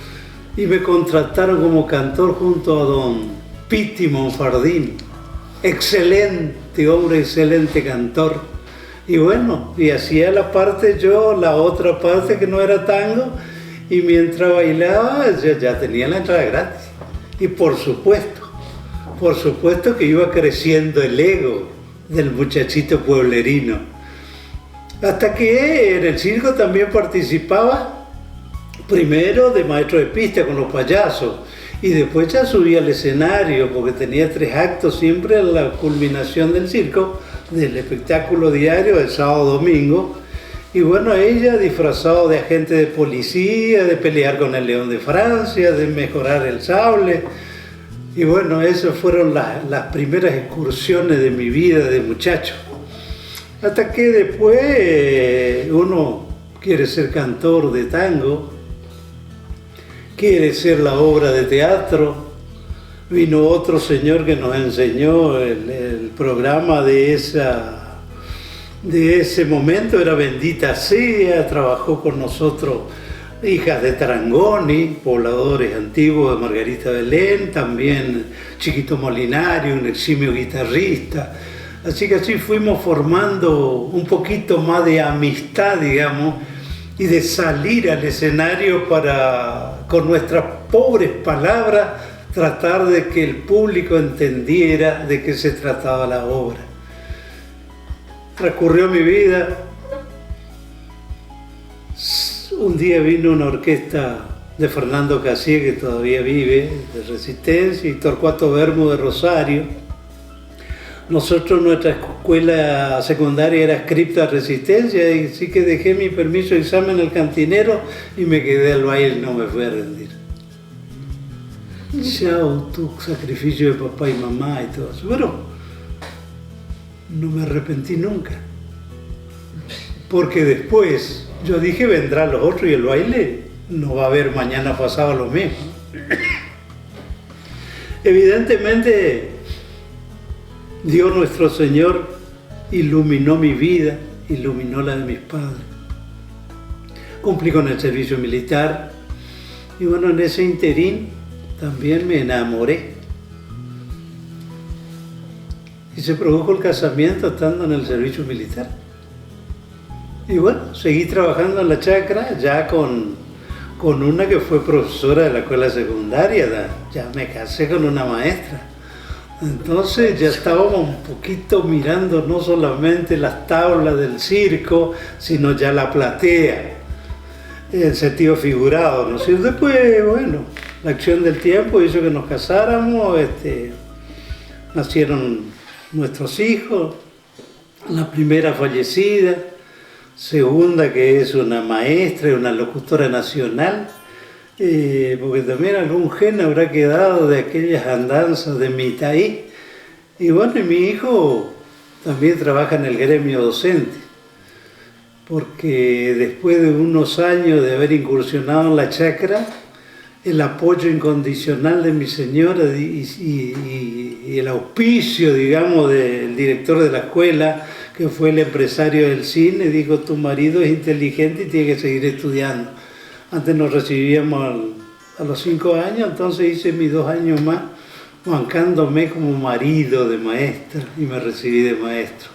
y me contrataron como cantor junto a don Piti Monfardín, excelente hombre, excelente cantor. Y bueno, y hacía la parte yo, la otra parte que no era tango, y mientras bailaba ya tenía la entrada gratis. Y por supuesto que iba creciendo el ego del muchachito pueblerino. Hasta que en el circo también participaba, primero de maestro de pista con los payasos, y después ya subí al escenario, porque tenía 3 actos siempre en la culminación del circo, del espectáculo diario, el sábado, domingo. Y bueno, ella disfrazado de agente de policía, de pelear con el león de Francia, de mejorar el sable. Y bueno, esas fueron las primeras excursiones de mi vida de muchacho. Hasta que después uno quiere ser cantor de tango, quiere ser la obra de teatro. Vino otro señor que nos enseñó el programa de ese momento, era Bendita Sea, trabajó con nosotros Hijas de Tarangoni, pobladores antiguos de Margarita Belén, también Chiquito Molinario, un eximio guitarrista. Así que así fuimos formando un poquito más de amistad, digamos, y de salir al escenario para, con nuestras pobres palabras, tratar de que el público entendiera de qué se trataba la obra. Transcurrió mi vida. Un día vino una orquesta de Fernando Casier, que todavía vive, de Resistencia, y Torcuato Bermo de Rosario. Nosotros, nuestra escuela secundaria era Cripta Resistencia, y sí que dejé mi permiso de examen al cantinero y me quedé al baile, no me fui a rendir. Chao, tu sacrificio de papá y mamá y todo eso. Bueno, no me arrepentí nunca. Porque después yo dije, vendrán los otros y el baile no va a haber mañana pasado lo mismo. Evidentemente, Dios nuestro Señor iluminó mi vida, iluminó la de mis padres. Cumplí con el servicio militar y bueno, en ese interín también me enamoré. Y se produjo el casamiento estando en el servicio militar. Y bueno, seguí trabajando en la chacra ya con una que fue profesora de la escuela secundaria. Ya me casé con una maestra. Entonces ya estábamos un poquito mirando no solamente las tablas del circo, sino ya la platea, en sentido figurado, ¿no es cierto? Después, bueno, la acción del tiempo hizo que nos casáramos, nacieron nuestros hijos, la primera fallecida, segunda que es una maestra y una locutora nacional, porque también algún gen habrá quedado de aquellas andanzas de mi taí. Y bueno, y mi hijo también trabaja en el gremio docente, porque después de unos años de haber incursionado en la chacra, el apoyo incondicional de mi señora y el auspicio, digamos, del director de la escuela, que fue el empresario del cine, dijo, tu marido es inteligente y tiene que seguir estudiando. Antes nos recibíamos a los 5 años, entonces hice mis 2 años más bancándome como marido de maestra y me recibí de maestro.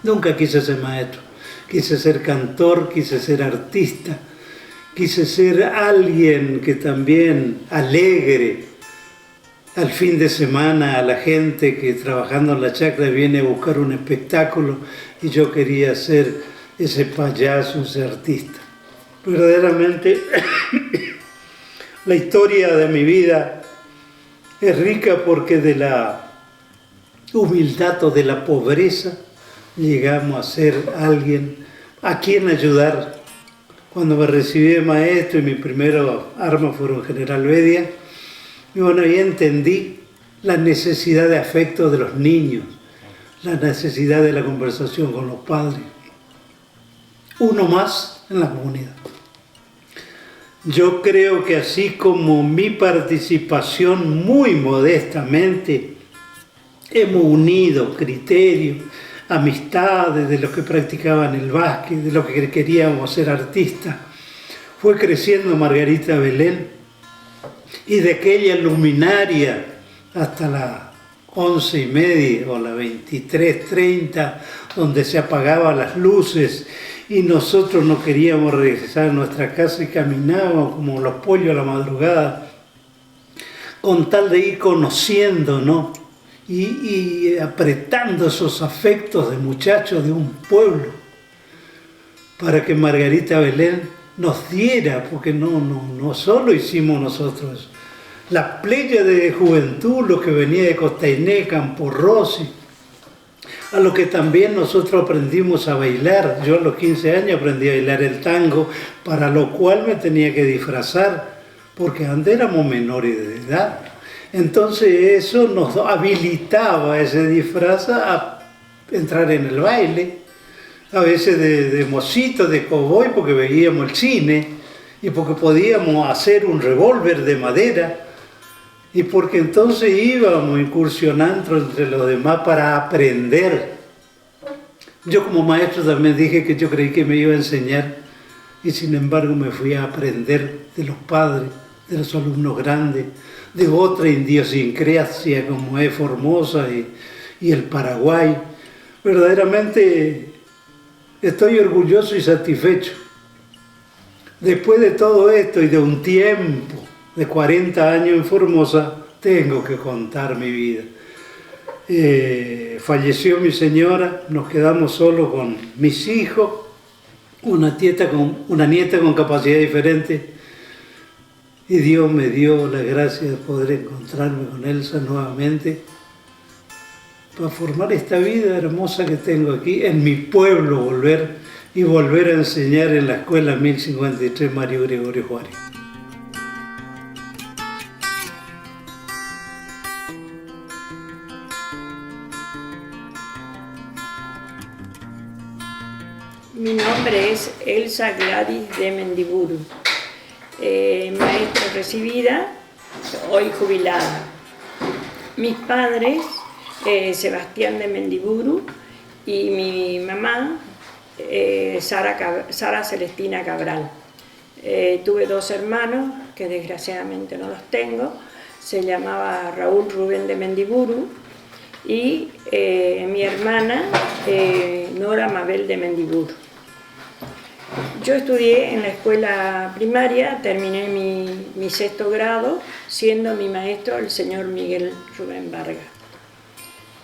Nunca quise ser maestro, quise ser cantor, quise ser artista, quise ser alguien que también alegre al fin de semana a la gente que trabajando en la chacra viene a buscar un espectáculo, y yo quería ser ese payaso, ese artista. Verdaderamente la historia de mi vida es rica porque de la humildad o de la pobreza llegamos a ser alguien a quien ayudar. Cuando me recibí de maestro y mi primera arma fueron General Bedia, y bueno, ahí entendí la necesidad de afecto de los niños, la necesidad de la conversación con los padres. Uno más en la comunidad. Yo creo que así como mi participación muy modestamente, hemos unido criterios, amistades de los que practicaban el básquet, de los que queríamos ser artistas, fue creciendo Margarita Belén, y de aquella luminaria hasta las 11:30 o las 23:30, donde se apagaban las luces y nosotros no queríamos regresar a nuestra casa y caminábamos como los pollos a la madrugada, con tal de ir conociendo, ¿no? Y apretando esos afectos de muchachos de un pueblo, para que Margarita Belén nos diera, porque no solo hicimos nosotros, la playa de juventud, lo que venía de Costainé, Campo Rossi, a lo que también nosotros aprendimos a bailar. Yo a los 15 años aprendí a bailar el tango, para lo cual me tenía que disfrazar, porque antes éramos menores de edad. Entonces eso nos habilitaba, ese disfraz, a entrar en el baile, a veces de mocito, de cowboy, porque veíamos el cine, y porque podíamos hacer un revólver de madera, y porque entonces íbamos incursionando entre los demás para aprender. Yo como maestro también dije que yo creí que me iba a enseñar, y sin embargo me fui a aprender de los padres, de los alumnos grandes, de otra idiosincrasia como es Formosa y el Paraguay. Verdaderamente estoy orgulloso y satisfecho. Después de todo esto y de un tiempo de 40 años en Formosa, tengo que contar mi vida. Falleció mi señora, nos quedamos solo con mis hijos, una nieta con capacidad diferente, y Dios me dio la gracia de poder encontrarme con Elsa nuevamente para formar esta vida hermosa que tengo aquí, en mi pueblo volver a enseñar en la escuela 1053 Mario Gregorio Juárez. Mi nombre es Elsa Gladys de Mendiburu, maestra recibida, hoy jubilada. Mis padres, Sebastián de Mendiburu, y mi mamá, Sara Celestina Cabral. Tuve 2 hermanos, que desgraciadamente no los tengo, se llamaba Raúl Rubén de Mendiburu, y mi hermana, Nora Mabel de Mendiburu. Yo estudié en la escuela primaria, terminé mi 6º grado, siendo mi maestro el señor Miguel Rubén Vargas.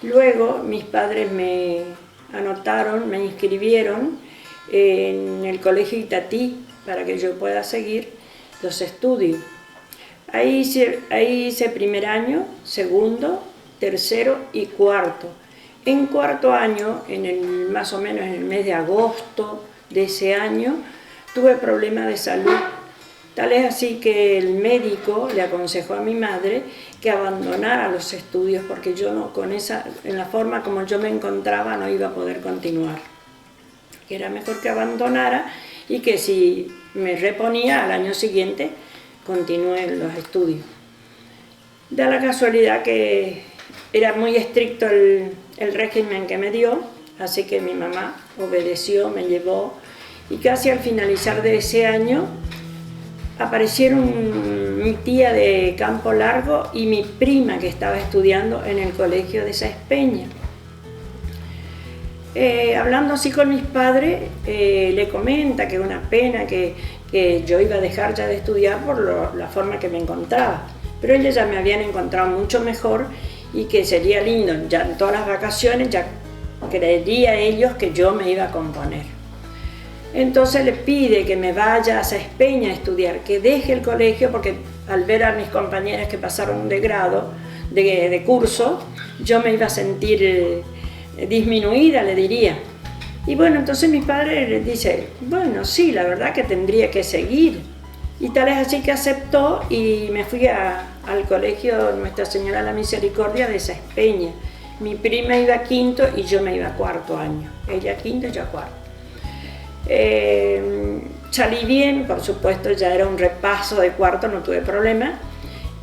Luego mis padres me anotaron, me inscribieron en el colegio Itatí para que yo pueda seguir los estudios. Ahí hice primer año, segundo, tercero y cuarto. En cuarto año, más o menos en el mes de agosto de ese año, tuve problemas de salud. Tal es así que el médico le aconsejó a mi madre que abandonara los estudios porque yo no, en la forma como yo me encontraba no iba a poder continuar. Que era mejor que abandonara y que si me reponía al año siguiente continúe los estudios. Da la casualidad que era muy estricto el régimen que me dio, así que mi mamá obedeció, me llevó, y casi al finalizar de ese año aparecieron mi tía de Campo Largo y mi prima que estaba estudiando en el colegio de Sáenz Peña. Hablando así con mis padres, le comenta que una pena que yo iba a dejar ya de estudiar por la forma que me encontraba, pero ellos ya me habían encontrado mucho mejor y que sería lindo, ya en todas las vacaciones ya creería ellos que yo me iba a componer. Entonces le pide que me vaya a Sáenz Peña a estudiar, que deje el colegio, porque al ver a mis compañeras que pasaron de grado, de curso, yo me iba a sentir disminuida, le diría. Y bueno, entonces mi padre le dice, bueno, sí, la verdad que tendría que seguir. Y tal es así que aceptó y me fui al colegio Nuestra Señora de la Misericordia de Sáenz Peña. Mi prima iba a quinto y yo me iba a cuarto año. Ella a quinto y yo a cuarto. Salí bien, por supuesto, ya era un repaso de cuarto, no tuve problema.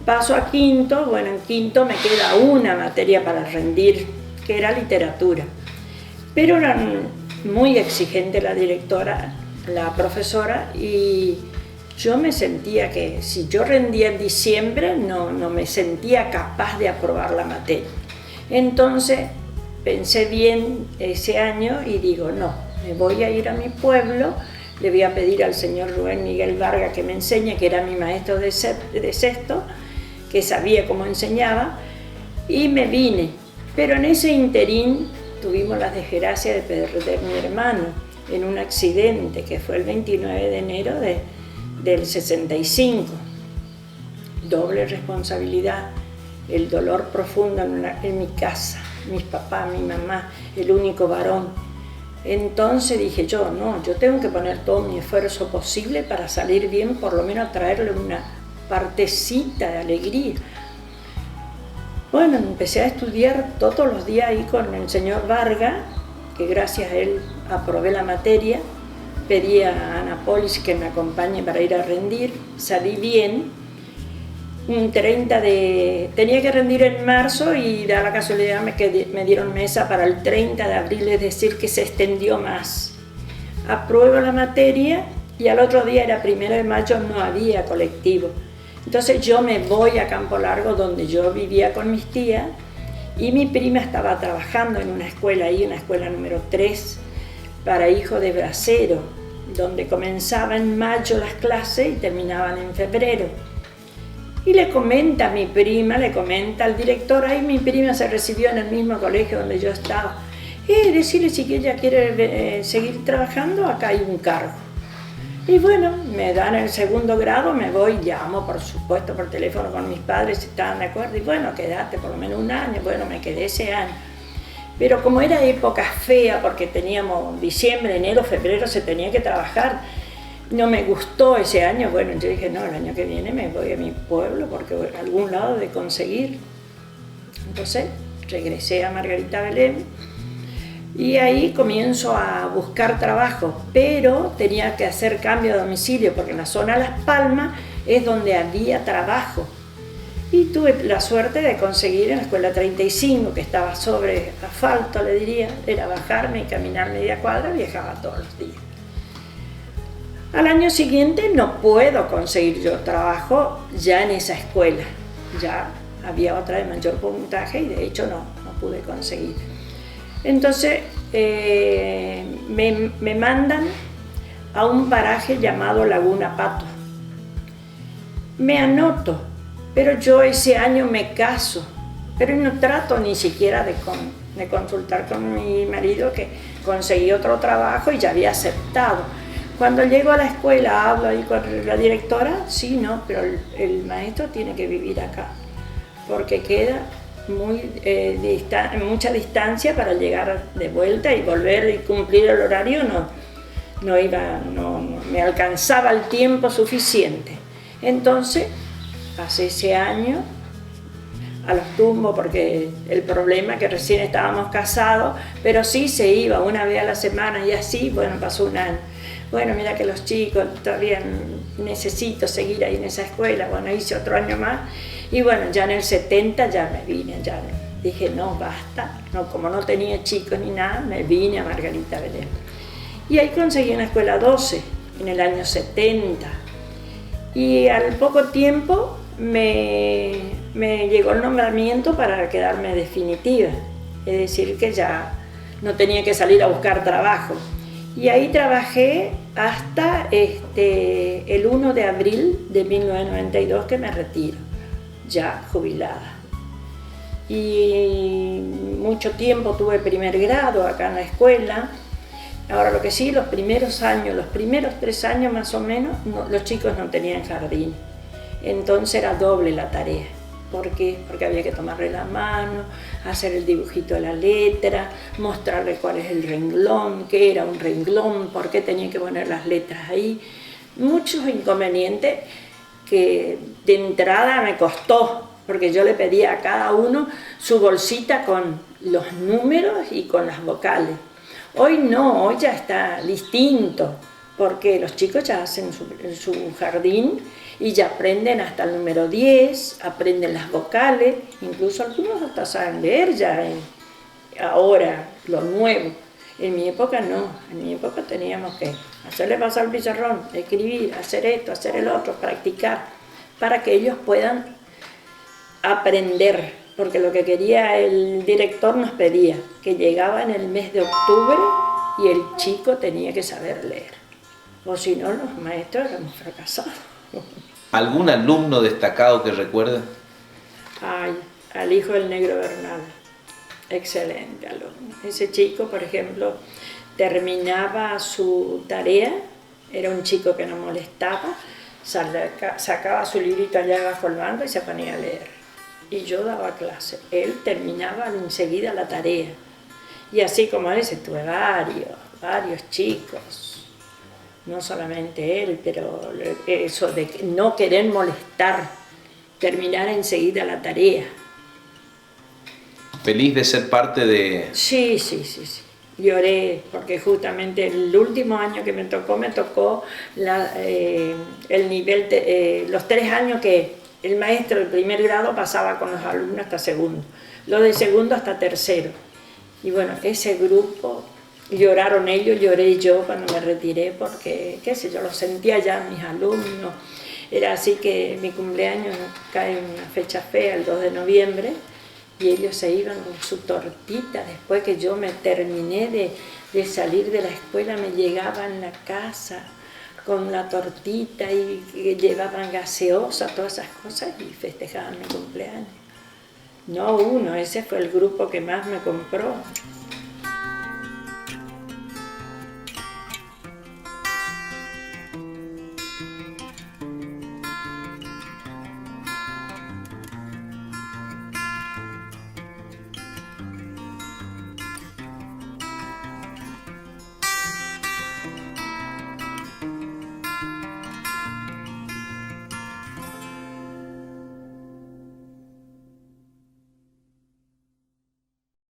Paso a quinto, bueno, en quinto me queda una materia para rendir, que era literatura. Pero era muy exigente la directora, la profesora, y yo me sentía que si yo rendía en diciembre, no me sentía capaz de aprobar la materia. Entonces pensé bien ese año y digo, no, me voy a ir a mi pueblo, le voy a pedir al señor Rubén Miguel Vargas que me enseñe, que era mi maestro de sexto, que sabía cómo enseñaba, y me vine. Pero en ese interín tuvimos la desgracia de perder mi hermano en un accidente que fue el 29 de enero del 65. Doble responsabilidad, el dolor profundo en mi casa, mis papás, mi mamá, el único varón. Entonces dije yo tengo que poner todo mi esfuerzo posible para salir bien, por lo menos traerle una partecita de alegría. Bueno, empecé a estudiar todos los días ahí con el señor Vargas, que gracias a él aprobé la materia. Pedí a Ana Polis que me acompañe para ir a rendir, salí bien. Tenía que rendir en marzo y da la casualidad me dieron mesa para el 30 de abril, es decir, que se extendió más. Apruebo la materia y al otro día, era 1 de mayo, no había colectivo. Entonces yo me voy a Campo Largo, donde yo vivía con mis tías, y mi prima estaba trabajando en una escuela ahí, una escuela número 3, para hijos de bracero, donde comenzaban en mayo las clases y terminaban en febrero. Y le comenta a mi prima, le comenta al director, ahí mi prima se recibió en el mismo colegio donde yo estaba. Decirle si ella quiere seguir trabajando, acá hay un cargo. Y bueno, me dan el segundo grado, me voy, llamo por supuesto por teléfono con mis padres si estaban de acuerdo, y bueno, quédate por lo menos un año. Bueno, me quedé ese año. Pero como era época fea, porque teníamos diciembre, enero, febrero, se tenía que trabajar, no me gustó ese año. Bueno, yo dije, no, el año que viene me voy a mi pueblo porque a algún lado de conseguir. Entonces regresé a Margarita Belén y ahí comienzo a buscar trabajo, pero tenía que hacer cambio de domicilio porque en la zona Las Palmas es donde había trabajo. Y tuve la suerte de conseguir en la escuela 35, que estaba sobre asfalto, le diría, era bajarme y caminar media cuadra, viajaba todos los días. Al año siguiente no puedo conseguir yo trabajo ya en esa escuela, ya había otra de mayor puntaje y de hecho no pude conseguir. Entonces me mandan a un paraje llamado Laguna Pato. Me anoto, pero yo ese año me caso, pero no trato ni siquiera de consultar con mi marido que conseguí otro trabajo y ya había aceptado. Cuando llego a la escuela hablo ahí con la directora, sí, no, pero el maestro tiene que vivir acá, porque queda mucha distancia para llegar de vuelta y volver y cumplir el horario, no me alcanzaba el tiempo suficiente. Entonces, pasé ese año a los tumbos, porque el problema es que recién estábamos casados, pero sí se iba una vez a la semana y así, bueno, pasó un año. Bueno, mira que los chicos todavía necesito seguir ahí en esa escuela. Bueno, hice otro año más y bueno, ya en el 70 ya me vine, ya dije no, basta. No, como no tenía chicos ni nada, me vine a Margarita Belén. Y ahí conseguí una escuela 12 en el año 70. Y al poco tiempo me llegó el nombramiento para quedarme definitiva. Es decir, que ya no tenía que salir a buscar trabajo. Y ahí trabajé hasta el 1 de abril de 1992 que me retiro, ya jubilada. Y mucho tiempo tuve primer grado acá en la escuela. Ahora lo que sí, los primeros 3 años más o menos, los chicos no tenían jardín. Entonces era doble la tarea. ¿Por qué? Porque había que tomarle la mano, hacer el dibujito de la letra, mostrarle cuál es el renglón, qué era un renglón, por qué tenía que poner las letras ahí. Muchos inconvenientes que de entrada me costó, porque yo le pedía a cada uno su bolsita con los números y con las vocales. Hoy no, hoy ya está distinto, porque los chicos ya hacen su jardín y ya aprenden hasta el número 10, aprenden las vocales, incluso algunos hasta saben leer ya ahora, lo nuevo. En mi época no, en mi época teníamos que hacerle pasar el pizarrón, escribir, hacer esto, hacer el otro, practicar, para que ellos puedan aprender, porque lo que quería el director nos pedía, que llegaba en el mes de octubre y el chico tenía que saber leer, o si no los maestros éramos fracasados. ¿Algún alumno destacado que recuerde? Ay, al hijo del Negro Bernal, excelente alumno. Ese chico, por ejemplo, terminaba su tarea, era un chico que no molestaba, sacaba su librito allá bajo el banco y se ponía a leer. Y yo daba clase. Él terminaba enseguida la tarea. Y así como ese, tuve varios chicos. No solamente él, pero eso de no querer molestar, terminar enseguida la tarea. ¿Feliz de ser parte de...? Sí. Lloré, porque justamente el último año que me tocó el nivel, los 3 años que el maestro del primer grado pasaba con los alumnos hasta segundo, los de segundo hasta tercero. Y bueno, ese grupo... Lloraron ellos, lloré yo cuando me retiré porque, qué sé yo, lo sentía ya mis alumnos. Era así que mi cumpleaños cae en una fecha fea, el 2 de noviembre, y ellos se iban con su tortita. Después que yo me terminé de salir de la escuela, me llegaba en la casa con una tortita y que llevaban gaseosa, todas esas cosas y festejaban mi cumpleaños. No uno, ese fue el grupo que más me compró.